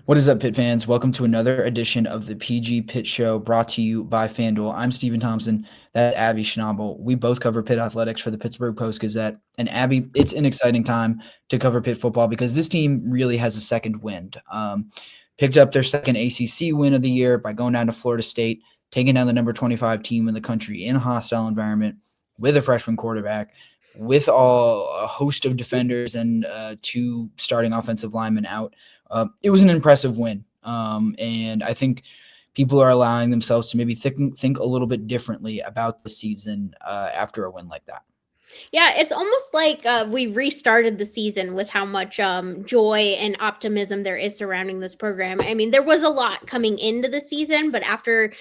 What is up, Pitt fans? Welcome to another edition of the PG Pitt Show, brought to you by FanDuel. I'm Stephen Thompson. That's Abby Schnable. We both cover Pitt athletics for the Pittsburgh Post-Gazette. And Abby, it's an exciting time to cover Pitt football because this team really has a second wind. Picked up their second ACC win of the year by going down to Florida State, taking down the number 25 team in the country in a hostile environment with a freshman quarterback, with a host of defenders and two starting offensive linemen out. It was an impressive win, and I think people are allowing themselves to maybe think a little bit differently about the season after a win like that. Yeah, it's almost like we restarted the season with how much joy and optimism there is surrounding this program. I mean, there was a lot coming into the season, but after,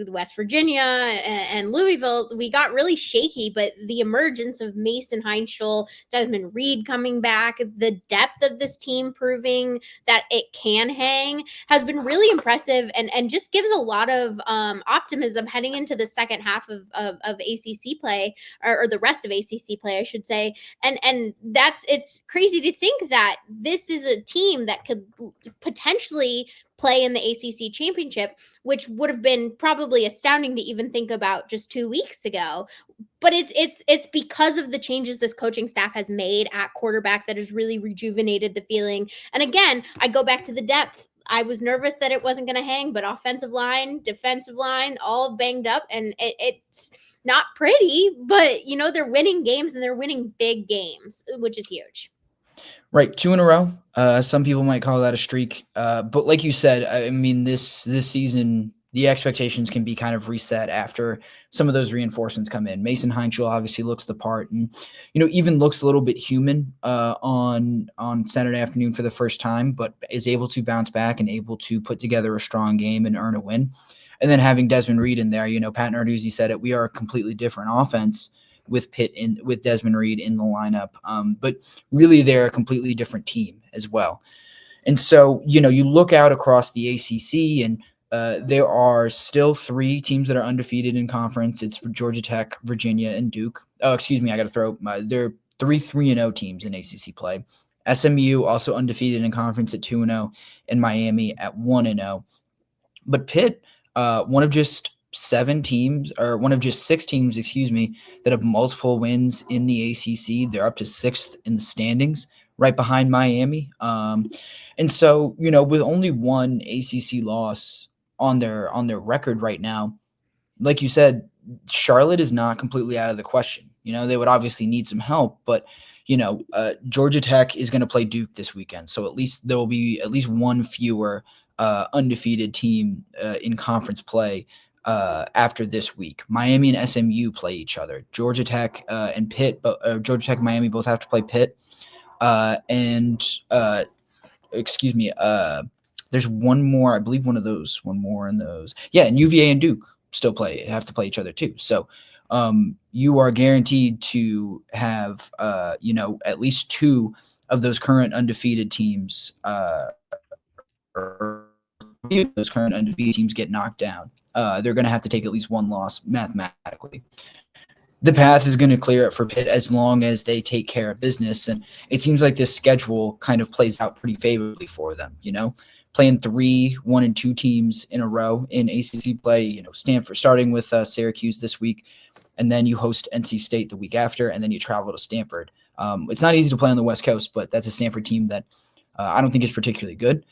West Virginia and Louisville, we got really shaky. But the emergence of Mason Heintschel, Desmond Reid coming back, the depth of this team proving that it can hang has been really impressive and just gives a lot of optimism heading into the second half of ACC play or the rest of ACC play, I should say. And it's crazy to think that this is a team that could potentially play in the ACC championship, which would have been probably astounding to even think about just 2 weeks ago. But it's because of the changes this coaching staff has made at quarterback that has really rejuvenated the feeling. And again, I go back to the depth. I was nervous that it wasn't going to hang, but offensive line, defensive line, all banged up, and it's not pretty, but they're winning games and they're winning big games, which is huge. Right, 2 in a row. Some people might call that a streak, but like you said, I mean, this season, the expectations can be kind of reset after some of those reinforcements come in. Mason Heintschel obviously looks the part, and even looks a little bit human on Saturday afternoon for the first time, but is able to bounce back and able to put together a strong game and earn a win. And then having Desmond Reid in there, Pat Narduzzi said it. We are a completely different offense with with Desmond Reid in the lineup, but really they're a completely different team as well. And so you look out across the ACC, and there are still 3 teams that are undefeated in conference. It's for Georgia Tech, Virginia, and Duke. Oh, excuse me, I got to throw there are 3-0 teams in ACC play. SMU also undefeated in conference at 2-0, and Miami at 1-0. But Pitt, one of just 6 teams, that have multiple wins in the ACC. They're up to 6th in the standings, right behind Miami. And so, with only one ACC loss on their record right now, like you said, Charlotte is not completely out of the question. They would obviously need some help, but Georgia Tech is going to play Duke this weekend, so at least there will be at least one fewer undefeated team in conference play after this week. Miami and SMU play each other. Georgia Tech and Pitt, Georgia Tech and Miami both have to play Pitt. There's one more, I believe one more in those. Yeah, and UVA and Duke still have to play each other too. So you are guaranteed to have at least 2 of those current undefeated teams get knocked down. They're going to have to take at least one loss mathematically. The path is going to clear it for Pitt as long as they take care of business. And it seems like this schedule kind of plays out pretty favorably for them, playing 3 1-2 teams in a row in ACC play, Stanford starting with Syracuse this week, and then you host NC State the week after, and then you travel to Stanford. It's not easy to play on the West Coast, but that's a Stanford team that I don't think is particularly good.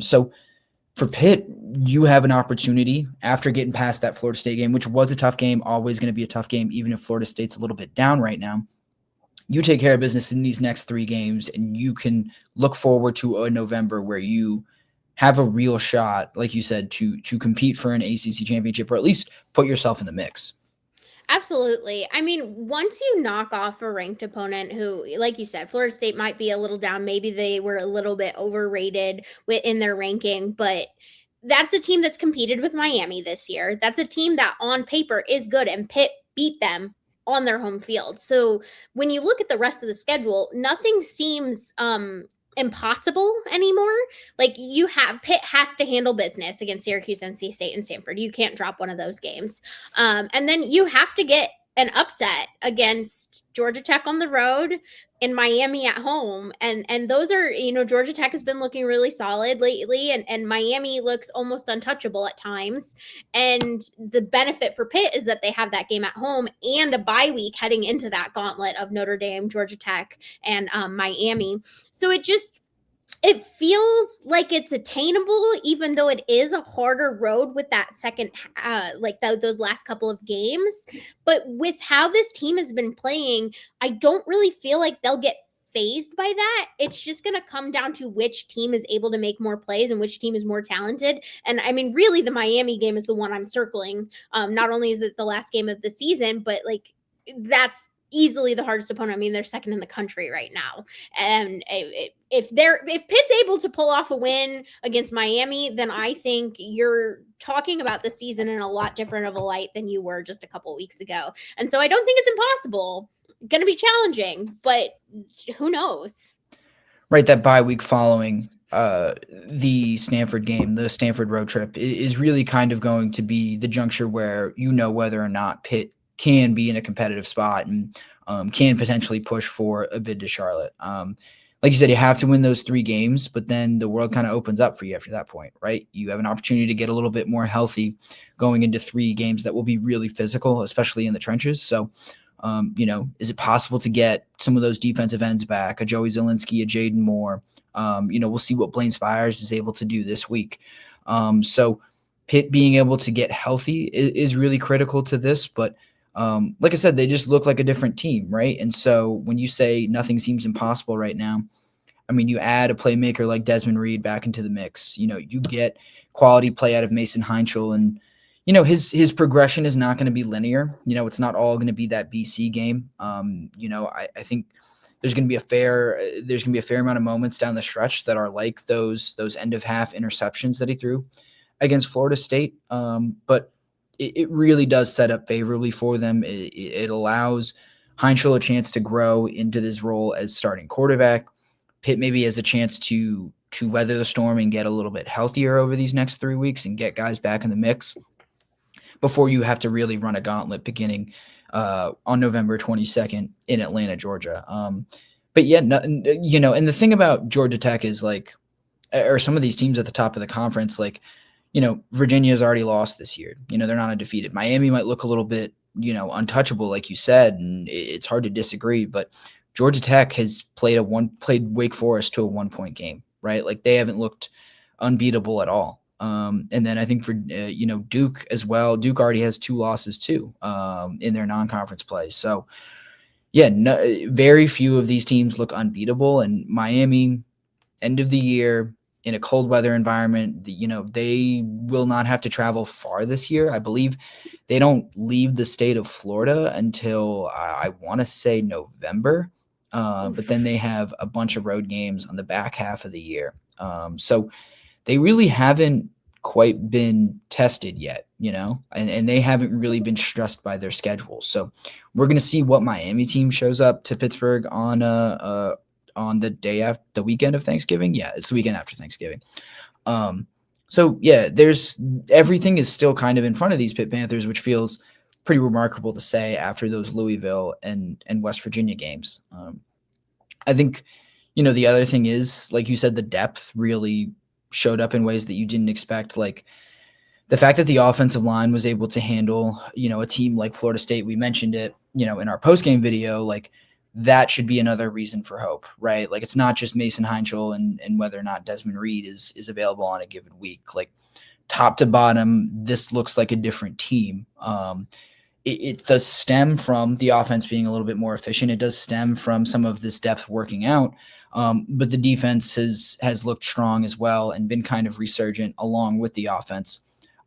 So for Pitt, you have an opportunity after getting past that Florida State game, which was a tough game, always going to be a tough game, even if Florida State's a little bit down right now. You take care of business in these next 3 games, and you can look forward to a November where you have a real shot, like you said, to compete for an ACC championship, or at least put yourself in the mix. Absolutely. I mean, once you knock off a ranked opponent who, like you said, Florida State might be a little down. Maybe they were a little bit overrated in their ranking, but that's a team that's competed with Miami this year. That's a team that on paper is good, and Pitt beat them on their home field. So when you look at the rest of the schedule, nothing seems impossible anymore. Like Pitt has to handle business against Syracuse, NC State, and Stanford. You can't drop one of those games. And then you have to get an upset against Georgia Tech on the road and Miami at home. And those are, Georgia Tech has been looking really solid lately, and Miami looks almost untouchable at times. And the benefit for Pitt is that they have that game at home and a bye week heading into that gauntlet of Notre Dame, Georgia Tech, and Miami. So it feels like it's attainable, even though it is a harder road with that second, those last couple of games. But with how this team has been playing, I don't really feel like they'll get phased by that. It's just going to come down to which team is able to make more plays and which team is more talented. And I mean, really, the Miami game is the one I'm circling. Not only is it the last game of the season, but like that's easily the hardest opponent. I mean, they're second in the country right now. And if Pitt's able to pull off a win against Miami, then I think you're talking about the season in a lot different of a light than you were just a couple weeks ago. And so I don't think it's impossible. Going to be challenging, but who knows? Right, that bye week following the Stanford game, the Stanford road trip, is really kind of going to be the juncture where whether or not Pitt can be in a competitive spot and can potentially push for a bid to Charlotte. Like you said, you have to win those 3 games, but then the world kind of opens up for you after that point, right? You have an opportunity to get a little bit more healthy going into 3 games that will be really physical, especially in the trenches. So, is it possible to get some of those defensive ends back, a Joey Zielinski, a Jaeden Moore? We'll see what Blaine Spires is able to do this week. So Pitt being able to get healthy is really critical to this, but like I said, they just look like a different team, right? And so when you say nothing seems impossible right now, I mean, you add a playmaker like Desmond Reid back into the mix. You get quality play out of Mason Heintschel, and his progression is not going to be linear. It's not all going to be that BC game. I think there's going to be a fair amount of moments down the stretch that are like those end of half interceptions that he threw against Florida State. But it really does set up favorably for them. It allows Heintschel a chance to grow into this role as starting quarterback. Pitt maybe has a chance to weather the storm and get a little bit healthier over these next 3 weeks and get guys back in the mix before you have to really run a gauntlet beginning on November 22nd in Atlanta, Georgia. But yeah, and the thing about Georgia Tech is or some of these teams at the top of the conference, Virginia's already lost this year. They're not undefeated. Miami might look a little bit, untouchable, like you said, and it's hard to disagree. But Georgia Tech has played Wake Forest to a 1-point game, right? Like they haven't looked unbeatable at all. And then I think for Duke as well. Duke already has 2 losses too in their non-conference play. So yeah, very few of these teams look unbeatable. And Miami, end of the year, in a cold weather environment, they will not have to travel far this year. I believe they don't leave the state of Florida until I want to say November. But then they have a bunch of road games on the back half of the year. So they really haven't quite been tested yet, and they haven't really been stressed by their schedule. So we're going to see what Miami team shows up to Pittsburgh on the day after the weekend of Thanksgiving. Yeah, it's the weekend after Thanksgiving. So yeah, everything is still kind of in front of these Pitt Panthers, which feels pretty remarkable to say after those Louisville and West Virginia games. I think, the other thing is, like you said, the depth really showed up in ways that you didn't expect. Like the fact that the offensive line was able to handle, a team like Florida State, we mentioned it, in our post-game video, like that should be another reason for hope, right? Like it's not just Mason Heintschel and whether or not Desmond Reid is available on a given week. Like top to bottom, this looks like a different team. It does stem from the offense being a little bit more efficient. It does stem from some of this depth working out. But the defense has looked strong as well and been kind of resurgent along with the offense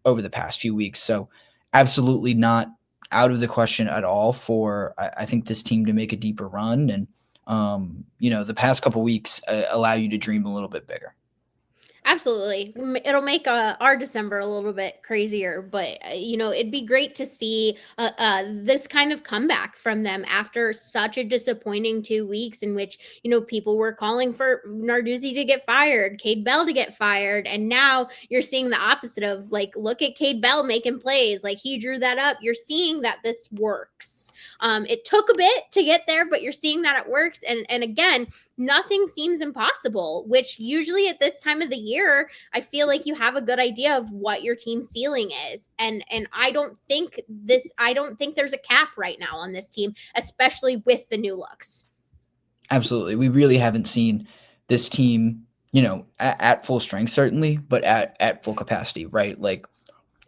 over the past few weeks. So absolutely not out of the question at all for, I think, this team to make a deeper run. And, the past couple weeks allow you to dream a little bit bigger. Absolutely. It'll make our December a little bit crazier, but it'd be great to see this kind of comeback from them after such a disappointing 2 weeks in which, people were calling for Narduzzi to get fired, Kade Bell to get fired. And now you're seeing the opposite of look at Kade Bell making plays. Like he drew that up. You're seeing that this works. It took a bit to get there, but you're seeing that it works. And again, nothing seems impossible, which usually at this time of the year, I feel like you have a good idea of what your team's ceiling is. And I don't think there's a cap right now on this team, especially with the new looks. Absolutely. We really haven't seen this team, at full strength, certainly, but at full capacity, right? Like,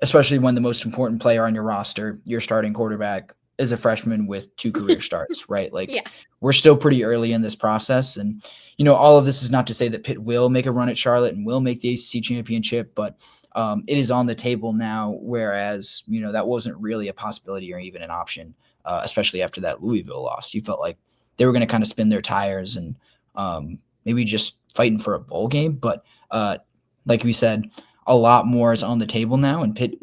especially when the most important player on your roster, your starting quarterback, is a freshman with 2 career starts, right? Like, Yeah. we're still pretty early in this process. And, all of this is not to say that Pitt will make a run at Charlotte and will make the ACC championship, but it is on the table now, whereas, that wasn't really a possibility or even an option, especially after that Louisville loss. You felt like they were going to kind of spin their tires and maybe just fighting for a bowl game. But like we said, a lot more is on the table now, and Pitt,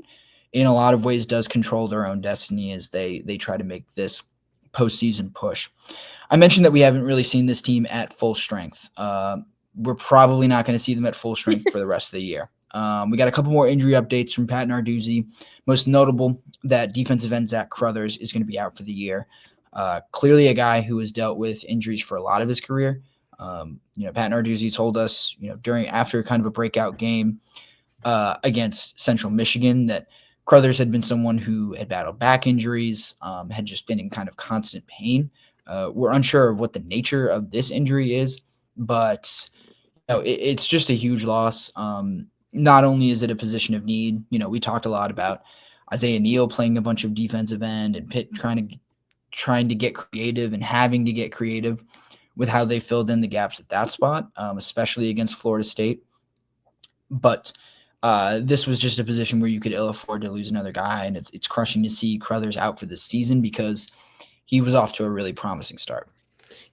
in a lot of ways, does control their own destiny as they try to make this postseason push. I mentioned that we haven't really seen this team at full strength. We're probably not going to see them at full strength for the rest of the year. We got a couple more injury updates from Pat Narduzzi. Most notable, that defensive end Zach Crothers is going to be out for the year. Clearly a guy who has dealt with injuries for a lot of his career. Pat Narduzzi told us, after kind of a breakout game against Central Michigan, that Crothers had been someone who had battled back injuries, had just been in kind of constant pain. We're unsure of what the nature of this injury is, but it's just a huge loss. Not only is it a position of need, we talked a lot about Isaiah Neal playing a bunch of defensive end and Pitt trying to get creative and having to get creative with how they filled in the gaps at that spot, especially against Florida State. But this was just a position where you could ill afford to lose another guy, and it's crushing to see Crothers out for this season because he was off to a really promising start.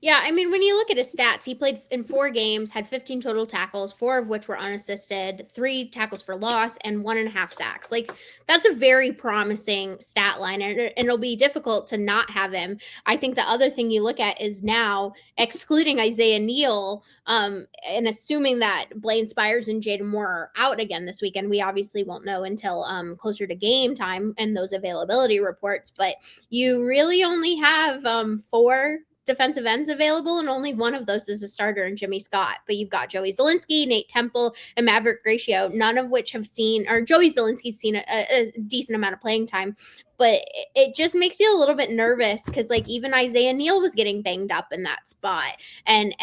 Yeah, I mean, when you look at his stats, he played in 4 games, had 15 total tackles, 4 of which were unassisted, 3 tackles for loss, and 1.5 sacks. Like, that's a very promising stat line, and it'll be difficult to not have him. I think the other thing you look at is now, excluding Isaiah Neal, and assuming that Blaine, Spires, and Jaeden are out again this weekend, we obviously won't know until closer to game time and those availability reports, but you really only have 4 defensive ends available, and only one of those is a starter in Jimmy Scott. But you've got Joey Zielinski, Nate Temple, and Maverick Ratio, none of which have seen, or Joey Zielinski's seen a decent amount of playing time. But it just makes you a little bit nervous because, like, even Isaiah Neal was getting banged up in that spot, and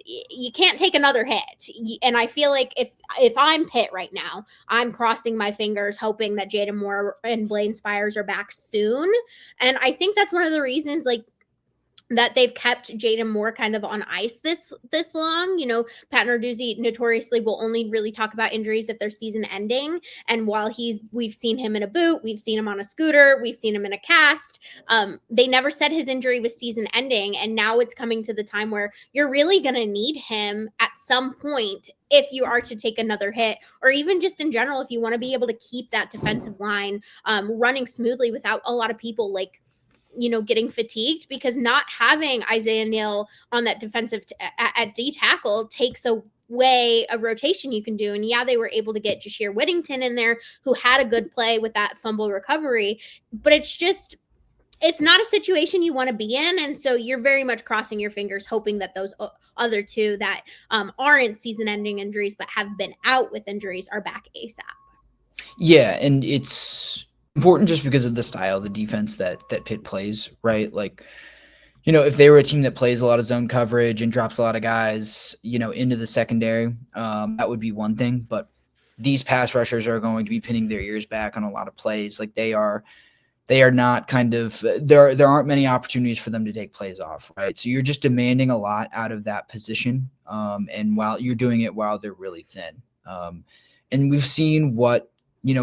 you can't take another hit. And I feel like if I'm Pitt right now, I'm crossing my fingers, hoping that Jaeden and Blaine Spires are back soon. And I think that's one of the reasons, like, that they've kept Jaeden kind of on ice this long. Pat Narduzzi notoriously will only really talk about injuries if they're season ending. And while we've seen him in a boot, we've seen him on a scooter, we've seen him in a cast. They never said his injury was season ending. And now it's coming to the time where you're really going to need him at some point if you are to take another hit, or even just in general, if you want to be able to keep that defensive line running smoothly without a lot of people getting fatigued, because not having Isaiah Neal on that defensive at D tackle takes away a rotation you can do. And yeah, they were able to get Jashir Whittington in there, who had a good play with that fumble recovery, but it's not a situation you want to be in. And so you're very much crossing your fingers, hoping that those other 2 that aren't season ending injuries, but have been out with injuries, are back ASAP. Yeah. And it's important just because of the style of the defense that Pitt plays, right? Like, if they were a team that plays a lot of zone coverage and drops a lot of guys, into the secondary, that would be one thing. But these pass rushers are going to be pinning their ears back on a lot of plays. Like, they are not there aren't many opportunities for them to take plays off, right? So you're just demanding a lot out of that position. And while you're doing it while they're really thin. And we've seen what,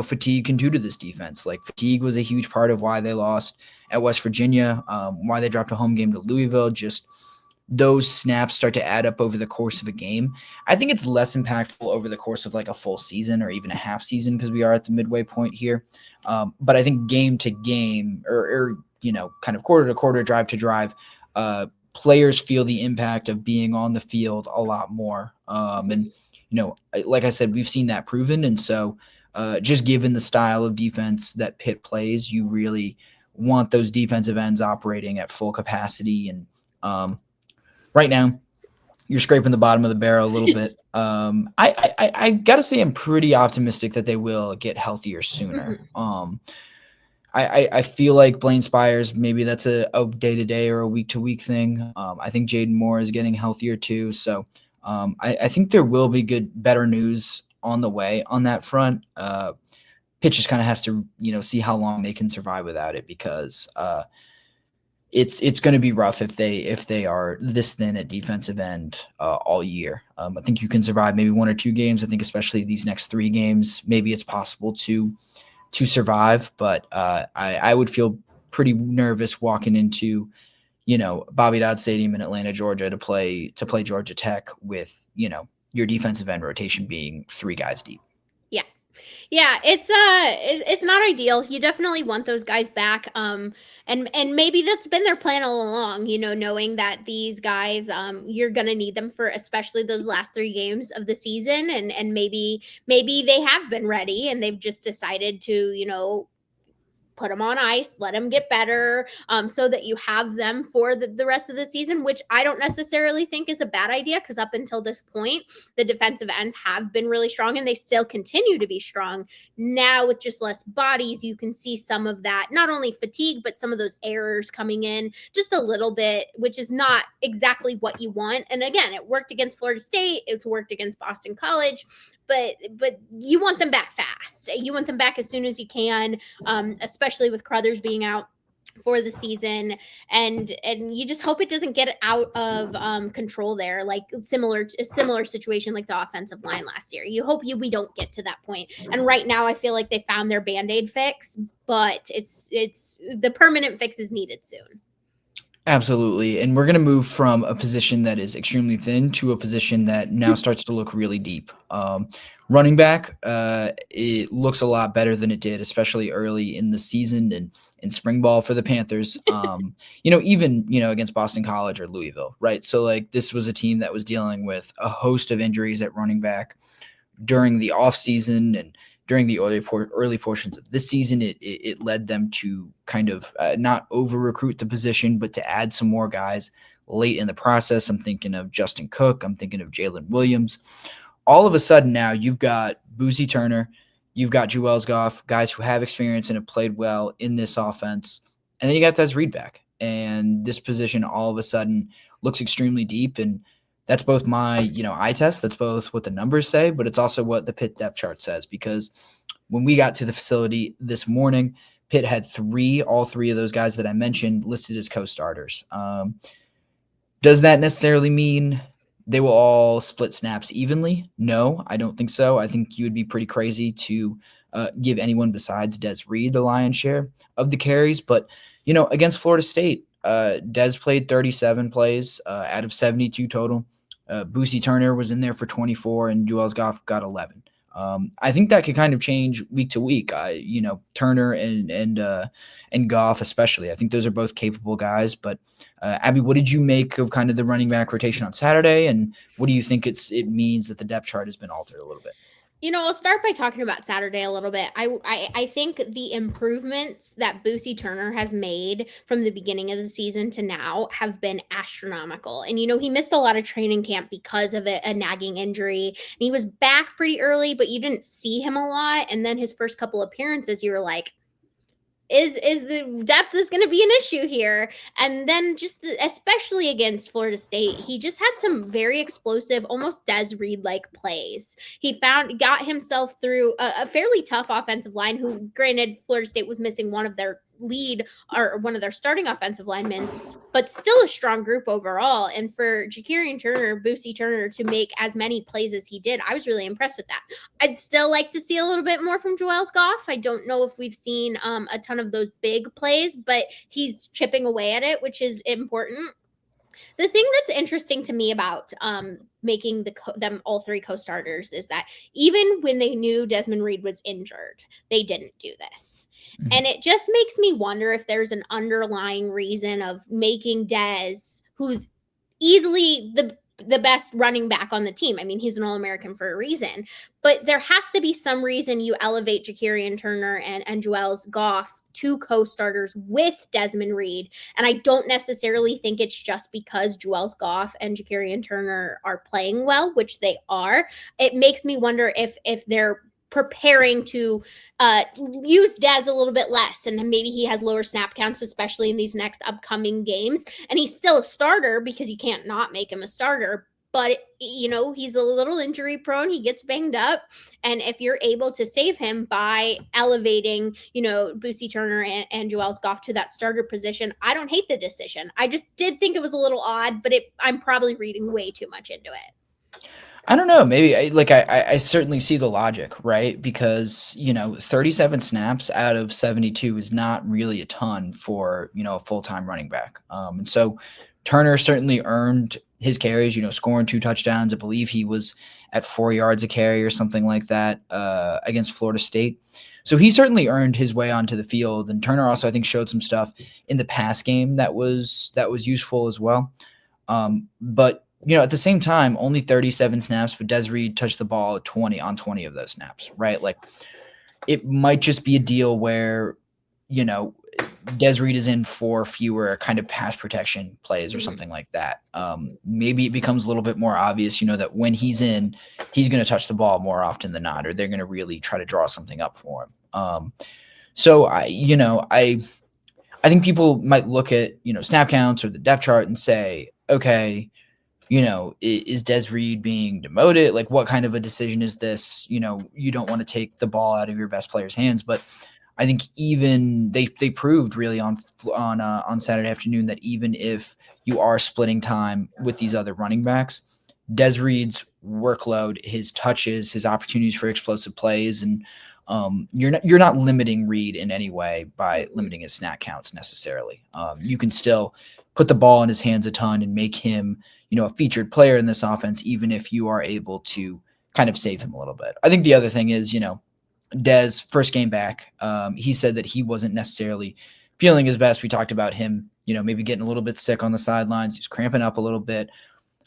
fatigue can do to this defense. Like, fatigue was a huge part of why they lost at West Virginia, why they dropped a home game to Louisville. Just those snaps start to add up over the course of a game. I think it's less impactful over the course of like a full season or even a half season, because we are at the midway point here. But I think game to game or kind of quarter to quarter, drive to drive, players feel the impact of being on the field a lot more. And, like I said, we've seen that proven. And so, just given the style of defense that Pitt plays, you really want those defensive ends operating at full capacity. And right now, you're scraping the bottom of the barrel a little bit. I got to say I'm pretty optimistic that they will get healthier sooner. I feel like Blaine Spires, maybe that's a day-to-day or a week-to-week thing. I think Jaeden Moore is getting healthier too. So I think there will be better news on the way on that front. Pitt just kind of has to, see how long they can survive without it, because it's going to be rough if they are this thin at defensive end all year. I think you can survive maybe 1 or 2 games. I think especially these next 3 games, maybe it's possible to survive. But I would feel pretty nervous walking into, Bobby Dodd Stadium in Atlanta, Georgia to play Georgia Tech with, your defensive end rotation being 3 guys deep. Yeah, it's not ideal. You definitely want those guys back. And maybe that's been their plan all along, knowing that these guys, you're gonna need them for especially those last 3 games of the season. And maybe they have been ready and they've just decided to, put them on ice, let them get better, so that you have them for the rest of the season, which I don't necessarily think is a bad idea, because up until this point, the defensive ends have been really strong and they still continue to be strong. Now with just less bodies, you can see some of that, not only fatigue, but some of those errors coming in just a little bit, which is not exactly what you want. And again, it worked against Florida State, it's worked against Boston College, but you want them back fast. You want them back as soon as you can, especially with Crothers being out for the season, and you just hope it doesn't get out of control there, like a similar situation like the offensive line last year. You hope we don't get to that point. And right now I feel like they found their Band-Aid fix, but it's the permanent fix is needed soon. Absolutely. And we're going to move from a position that is extremely thin to a position that now starts to look really deep. Running back, it looks a lot better than it did, especially early in the season and in spring ball for the Panthers. Even, against Boston College or Louisville, right? So like this was a team that was dealing with a host of injuries at running back during the offseason and during the early portions of this season. It led them to kind of not over-recruit the position, but to add some more guys late in the process. I'm thinking of Justin Cook. I'm thinking of Jalen Williams. All of a sudden now you've got Boozy Turner, you've got Juelz Goff, guys who have experience and have played well in this offense. And then you got Desmond Reid back. And this position all of a sudden looks extremely deep. And that's both my, eye test. That's both what the numbers say, but it's also what the Pitt depth chart says, because when we got to the facility this morning, Pitt had all three of those guys that I mentioned listed as co-starters. Does that necessarily mean they will all split snaps evenly? No, I don't think so. I think you would be pretty crazy to give anyone besides Des Reid the lion's share of the carries. But, against Florida State, Des played 37 plays out of 72 total. Boosie Turner was in there for 24, and Juelz Goff got 11. I think that could kind of change week to week. Turner and Goff especially. I think those are both capable guys. But Abby, what did you make of kind of the running back rotation on Saturday, and what do you think it means that the depth chart has been altered a little bit? I'll start by talking about Saturday a little bit. I think the improvements that Boosie Turner has made from the beginning of the season to now have been astronomical. And, he missed a lot of training camp because of a nagging injury. And he was back pretty early, but you didn't see him a lot. And then his first couple appearances, you were like, is the depth is going to be an issue here. And then especially against Florida State, he just had some very explosive, almost Des Reid-like plays. He got himself through a fairly tough offensive line, who, granted, Florida State was missing one of their lead or one of their starting offensive linemen, but still a strong group overall. And for Boosie Turner to make as many plays as he did, I was really impressed with that. I'd still like to see a little bit more from Juelz Goff. I don't know if we've seen a ton of those big plays, but he's chipping away at it, which is important. The thing that's interesting to me about making them all three co-starters is that even when they knew Desmond Reid was injured, they didn't do this. Mm-hmm. And it just makes me wonder if there's an underlying reason of making Des, who's easily the best running back on the team. I mean, he's an All-American for a reason, but there has to be some reason you elevate Jaeden Turner and Juelz Goff to co-starters with Desmond Reid. And I don't necessarily think it's just because Juelz Goff and Jaeden Turner are playing well, which they are. It makes me wonder if they're preparing to use Dez a little bit less, and maybe he has lower snap counts, especially in these next upcoming games. And he's still a starter because you can't not make him a starter. But, you know, he's a little injury prone. He gets banged up. And if you're able to save him by elevating, you know, Boosie Turner and Juelz Goff to that starter position, I don't hate the decision. I just did think it was a little odd, but I'm probably reading way too much into it. I don't know. Maybe I certainly see the logic, right? Because, you know, 37 snaps out of 72 is not really a ton for, you know, a full-time running back. And so Turner certainly earned his carries, you know, scoring 2 touchdowns. I believe he was at 4 yards a carry or something like that against Florida State. So he certainly earned his way onto the field. And Turner also, I think, showed some stuff in the pass game that was useful as well. But you know, at the same time, only 37 snaps, but Des Reid touched the ball 20 of those snaps, right? Like, it might just be a deal where, you know, Des Reid is in for fewer kind of pass protection plays or something like that. Maybe it becomes a little bit more obvious, you know, that when he's in, he's going to touch the ball more often than not, or they're going to really try to draw something up for him. So I think people might look at, you know, snap counts or the depth chart and say, okay, you know, is Des Reid being demoted? Like, what kind of a decision is this? You know, you don't want to take the ball out of your best player's hands, but I think even they proved really on Saturday afternoon that even if you are splitting time with these other running backs, Des Reid's workload, his touches, his opportunities for explosive plays, and you're not limiting Reid in any way by limiting his snap counts necessarily. You can still put the ball in his hands a ton and make him, you know, a featured player in this offense, even if you are able to kind of save him a little bit. I think the other thing is, you know, Dez, first game back, he said that he wasn't necessarily feeling his best. We talked about him, you know, maybe getting a little bit sick on the sidelines. He was cramping up a little bit.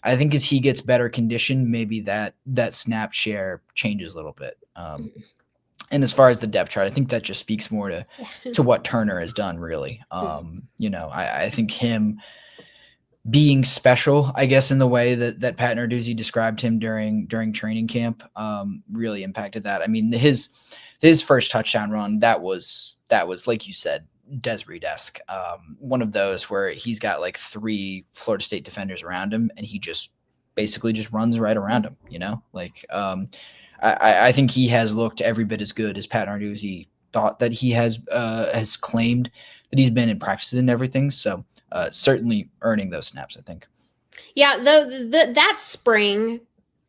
I think as he gets better conditioned, maybe that snap share changes a little bit. And as far as the depth chart, I think that just speaks more to what Turner has done, really. You know, I think him being special, I guess, in the way that Pat Narduzzi described him during training camp, really impacted that. I mean, his first touchdown run, that was like you said, Des Reid-esque. One of those where he's got like 3 Florida State defenders around him, and he just basically just runs right around him. You know, like I think he has looked every bit as good as Pat Narduzzi thought that he has claimed that he's been in practices and everything. So certainly earning those snaps, I think. Yeah, that spring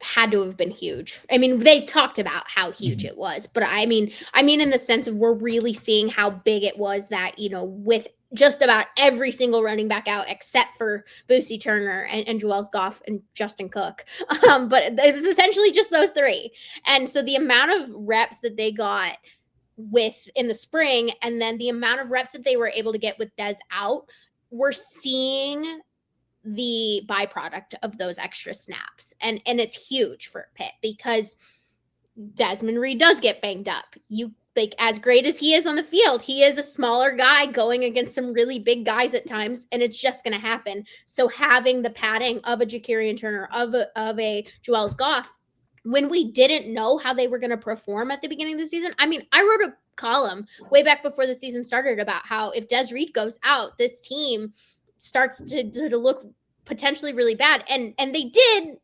had to have been huge. I mean, they talked about how huge it was, but I mean in the sense of we're really seeing how big it was that, you know, with just about every single running back out except for Boosie Turner and Juelz Goff and Justin Cook. But it was essentially just those 3. And so the amount of reps that they got in the spring, and then the amount of reps that they were able to get with Dez out, we're seeing the byproduct of those extra snaps. And it's huge for Pitt because Desmond Reid does get banged up. Like, as great as he is on the field, he is a smaller guy going against some really big guys at times, and it's just going to happen. So having the padding of a Jaeden Turner, of a Juelz Goff, when we didn't know how they were going to perform at the beginning of the season. I mean, I wrote a column way back before the season started about how if Des Reid goes out, this team starts to look potentially really bad. And they did,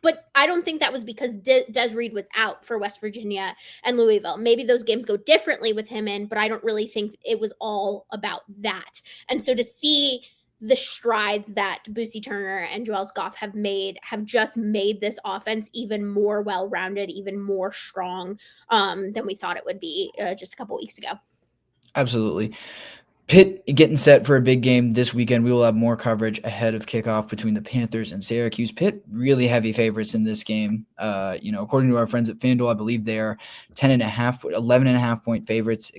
but I don't think that was because Des Reid was out for West Virginia and Louisville. Maybe those games go differently with him in, but I don't really think it was all about that. And so to see the strides that Boosie Turner and Juelz Goff have just made this offense even more well-rounded, even more strong than we thought it would be just a couple weeks ago. Absolutely. Pitt getting set for a big game this weekend. We will have more coverage ahead of kickoff between the Panthers and Syracuse. Pitt really heavy favorites in this game. You know, according to our friends at FanDuel, I believe they are 11.5 point favorites,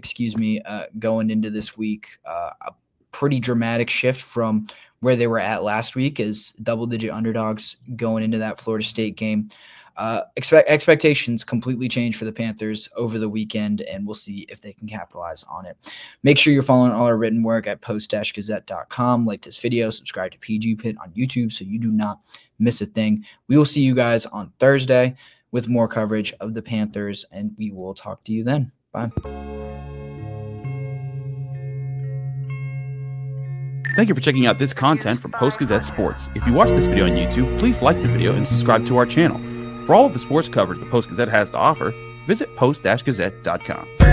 going into this week. A pretty dramatic shift from where they were at last week as double-digit underdogs going into that Florida State game. Expectations completely changed for the Panthers over the weekend, and we'll see if they can capitalize on it. Make sure you're following all our written work at post-gazette.com. Like this video, subscribe to PG Pitt on YouTube so you do not miss a thing. We will see you guys on Thursday with more coverage of the Panthers, and we will talk to you then. Bye. Thank you for checking out this content from Post-Gazette Sports. If you watch this video on YouTube, please like the video and subscribe to our channel. For all of the sports coverage the Post-Gazette has to offer, visit post-gazette.com.